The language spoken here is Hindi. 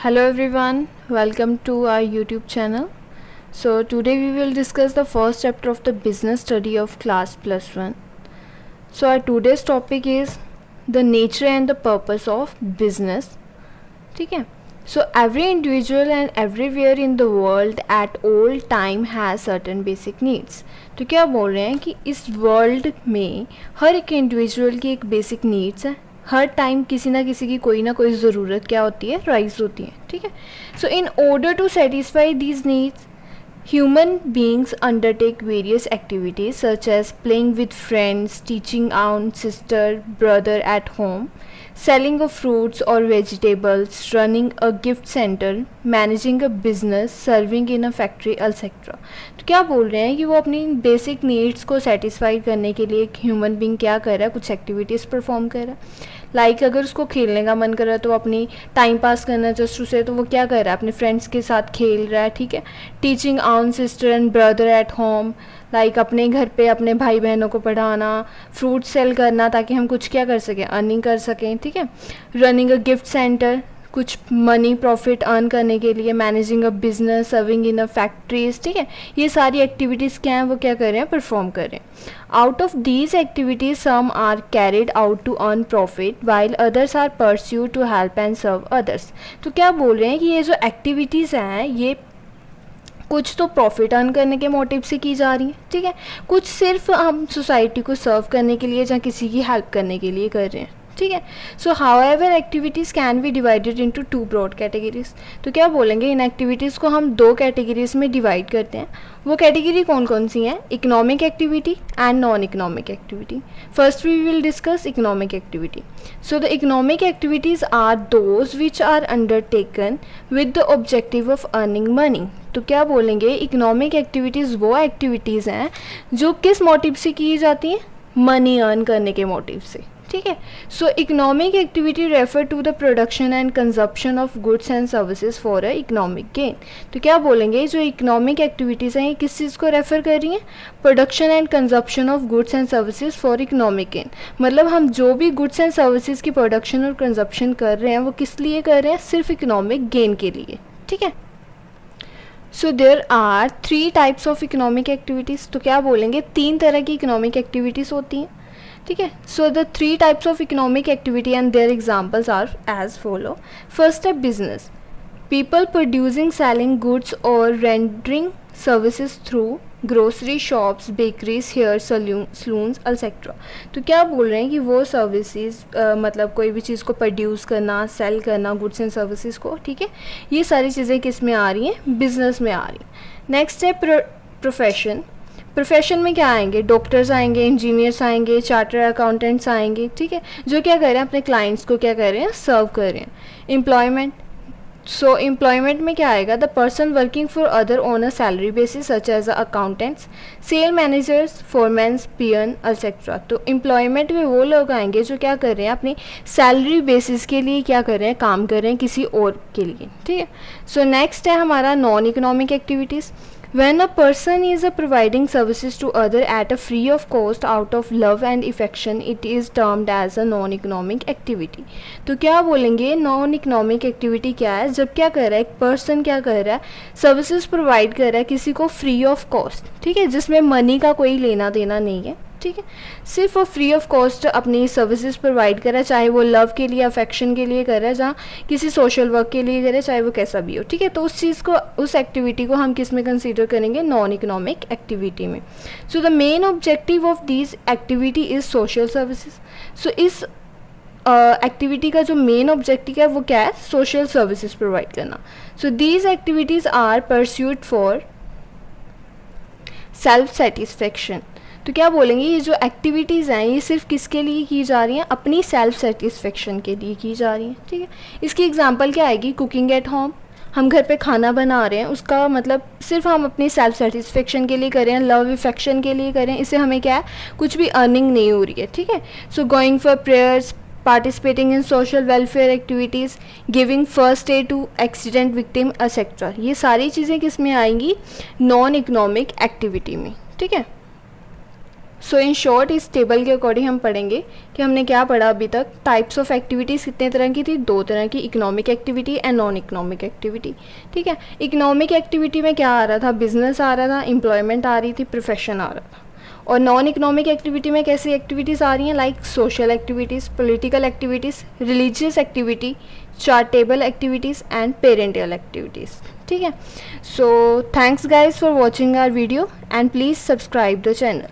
Hello everyone, welcome to our YouTube channel. So today we will discuss the first chapter of the business study of class +1. So our today's topic is the nature and the purpose of business. ठीक है. So every individual and everywhere in the world at all time has certain basic needs. तो क्या बोल रहे हैं कि इस वर्ल्ड में हर एक इंडिविजुअल की एक बेसिक नीड्स है. हर टाइम किसी ना किसी की कोई ना कोई ज़रूरत क्या होती है, राइज होती है. ठीक है. So in order to satisfy these needs human beings undertake various activities such as playing with friends, teaching aunt, sister, brother at home, selling of fruits or vegetables, running a gift center, managing a business, serving in a factory, etc. तो क्या बोल रहे हैं कि वो अपनी बेसिक नीड्स को सेटिस्फाई करने के लिए एक ह्यूमन बींग क्या कर रहा है, कुछ एक्टिविटीज़ परफॉर्म कर रहा है. लाइक अगर उसको खेलने का मन कर रहा है तो वो अपनी टाइम पास करना है जस्ट उसे, तो वो क्या कर रहा है, अपने फ्रेंड्स के साथ खेल रहा है. ठीक है. Teaching out sister and brother at home, like अपने घर पे अपने भाई बहनों को पढ़ाना, फ्रूट सेल करना ताकि हम कुछ क्या कर सकें, अर्निंग कर सकें. ठीक है. रनिंग अ गिफ्ट सेंटर, कुछ मनी प्रॉफिट अर्न करने के लिए. Managing a business, serving in a factories. ठीक है. ये सारी एक्टिविटीज़ क्या हैं, वो क्या कर रहे हैं, परफॉर्म कर रहे हैं. Out of these activities some are carried out to earn profit while others are pursue to help and serve others. तो क्या बोल रहे हैं कि ये जो एक्टिविटीज़ हैं ये कुछ तो प्रॉफिट अर्न करने के मोटिव से की जा रही हैं. ठीक है. कुछ सिर्फ हम सोसाइटी को सर्व करने के लिए या किसी की हेल्प करने के लिए कर रहे हैं. ठीक है. So however activities can be divided into two broad categories. तो क्या बोलेंगे, इन एक्टिविटीज़ को हम दो कैटेगरीज में डिवाइड करते हैं. वो कैटेगरी कौन कौन सी हैं, economic activity and non economic activity. First we will discuss economic activity. So the economic activities are those which are undertaken with the objective of earning money. तो क्या बोलेंगे, इकोनॉमिक एक्टिविटीज़ वो एक्टिविटीज़ हैं जो किस मोटिव से की जाती हैं, मनी अर्न करने के मोटिव से. ठीक है. So economic activity refer to the production and consumption of goods and services for a economic gain. तो क्या बोलेंगे, जो इकोनॉमिक एक्टिविटीज़ हैं ये किस चीज़ को रेफर कर रही हैं, production and consumption of goods and services for economic gain. मतलब हम जो भी गुड्स एंड सर्विसेज की प्रोडक्शन और कंजप्शन कर रहे हैं वो किस लिए कर रहे हैं, सिर्फ इकोनॉमिक गेन के लिए. ठीक है. So there are 3 types of economic activities. तो क्या बोलेंगे, 3 तरह की इकोनॉमिक एक्टिविटीज़ होती हैं. ठीक है. So the 3 types of economic activity and their examples are as follow. First है business. People producing, selling goods और rendering services through grocery shops, bakeries, hair salons etcetera. तो क्या बोल रहे हैं कि वो सर्विसेज मतलब कोई भी चीज़ को प्रोड्यूस करना, सेल करना, गुड्स एंड सर्विसेज को. ठीक है. ये सारी चीज़ें किस में आ रही हैं, बिजनेस में आ रही हैं. नेक्स्ट है प्रोफेशन. प्रोफेशन में क्या आएंगे, डॉक्टर्स आएंगे, इंजीनियर्स आएंगे, चार्टर अकाउंटेंट्स आएंगे. ठीक है. जो क्या कर रहे हैं, अपने क्लाइंट्स को क्या कर रहे हैं, सर्व कर रहे हैं. एम्प्लॉयमेंट. सो एम्प्लॉयमेंट में क्या आएगा, the person working for other on a salary basis such as accountants, sale managers, foremans, peon etcetera. तो एम्प्लॉयमेंट में वो लोग आएंगे जो क्या कर रहे हैं, अपनी सैलरी बेसिस के लिए क्या कर रहे हैं, काम कर रहे हैं किसी और के लिए. ठीक है. सो नेक्स्ट है हमारा non economic activities. When a person is providing services to other at a free of cost out of love and affection, it is termed as a non-economic activity. तो क्या बोलेंगे, नॉन इकोनॉमिक एक्टिविटी क्या है, जब क्या कर रहा है, एक पर्सन क्या कर रहा है, सर्विसेज प्रोवाइड कर रहा है किसी को फ्री ऑफ कॉस्ट. ठीक है. जिसमें मनी का कोई लेना देना नहीं है. ठीक है. सिर्फ वो फ्री ऑफ कॉस्ट अपनी सर्विसेज प्रोवाइड कर रहा है, चाहे वो लव के लिए, अफेक्शन के लिए कर रहा है, जहाँ किसी सोशल वर्क के लिए कर रहा है, चाहे वो कैसा भी हो. ठीक है. तो उस चीज़ को, उस एक्टिविटी को हम किस में कंसीडर करेंगे, नॉन इकोनॉमिक एक्टिविटी में. So the main objective of this activity is social services. So इस एक्टिविटी का जो मेन ऑब्जेक्टिव है वो क्या है, सोशल सर्विसेज प्रोवाइड करना. So these activities are pursued for self satisfaction. तो क्या बोलेंगे, ये जो एक्टिविटीज़ हैं ये सिर्फ किसके लिए की जा रही हैं, अपनी सेल्फ सेटिस्फेक्शन के लिए की जा रही हैं. ठीक है. इसकी एग्जांपल क्या आएगी, कुकिंग एट होम. हम घर पे खाना बना रहे हैं, उसका मतलब सिर्फ हम अपनी सेल्फ सेटिस्फेक्शन के लिए कर रहे हैं, लव इफेक्शन के लिए कर रहे हैं. इससे हमें क्या है, कुछ भी अर्निंग नहीं हो रही है. ठीक है. So going for prayers, participating in social welfare activities, giving first aid to accident victim etcetera. ये सारी चीज़ें किस में आएंगी, नॉन इकोनॉमिक एक्टिविटी में. ठीक है. सो इन शॉर्ट इस टेबल के अकॉर्डिंग हम पढ़ेंगे कि हमने क्या पढ़ा अभी तक। टाइप्स ऑफ एक्टिविटीज़ कितने तरह की थी, 2 तरह की, economic activity and non economic activity. ठीक है, इकोनॉमिक एक्टिविटी में क्या आ रहा था, बिजनेस आ रहा था, एम्प्लॉयमेंट आ रही थी, प्रोफेशन आ रहा था। और नॉन इकोनॉमिक एक्टिविटी में कैसी एक्टिविटीज़ आ रही हैं, like social activities, political activities, religious activity, charitable activities and parental activities. ठीक है, so thanks guys for watching our video and please subscribe the channel.